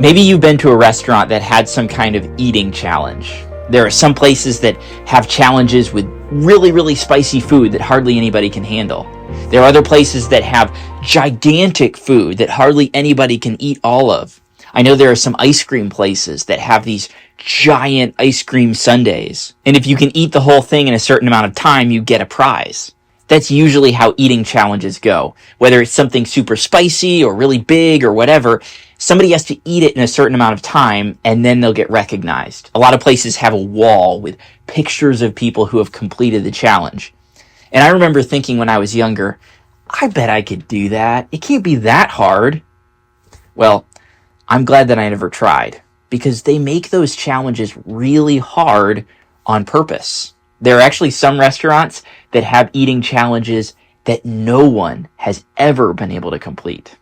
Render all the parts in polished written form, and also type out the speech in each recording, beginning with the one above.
Maybe you've been to a restaurant that had some kind of eating challenge. There are some places that have challenges with really, really spicy food that hardly anybody can handle. There are other places that have gigantic food that hardly anybody can eat all of. I know there are some ice cream places that have these giant ice cream sundaes. And if you can eat the whole thing in a certain amount of time, you get a prize. That's usually how eating challenges go. Whether it's something super spicy or really big or whatever, somebody has to eat it in a certain amount of time and then they'll get recognized. A lot of places have a wall with pictures of people who have completed the challenge. And I remember thinking when I was younger, I bet I could do that. It can't be that hard. Well, I'm glad that I never tried, because they make those challenges really hard on purpose. There are actually some restaurants that have eating challenges that no one has ever been able to complete.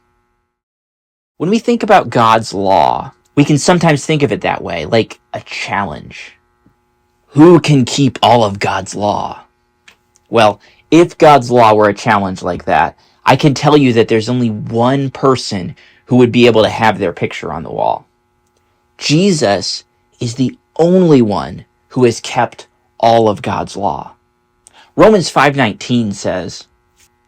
When we think about God's law, we can sometimes think of it that way, like a challenge. Who can keep all of God's law? Well, if God's law were a challenge like that, I can tell you that there's only one person who would be able to have their picture on the wall. Jesus is the only one who has kept all of God's law. Romans 5:19 says,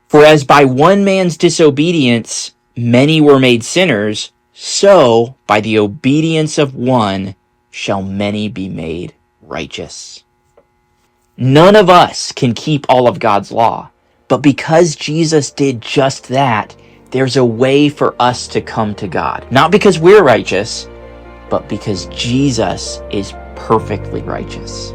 "For as by one man's disobedience many were made sinners, so by the obedience of one shall many be made righteous." None of us can keep all of God's law, but because Jesus did just that, there's a way for us to come to God. Not because we're righteous, but because Jesus is perfectly righteous.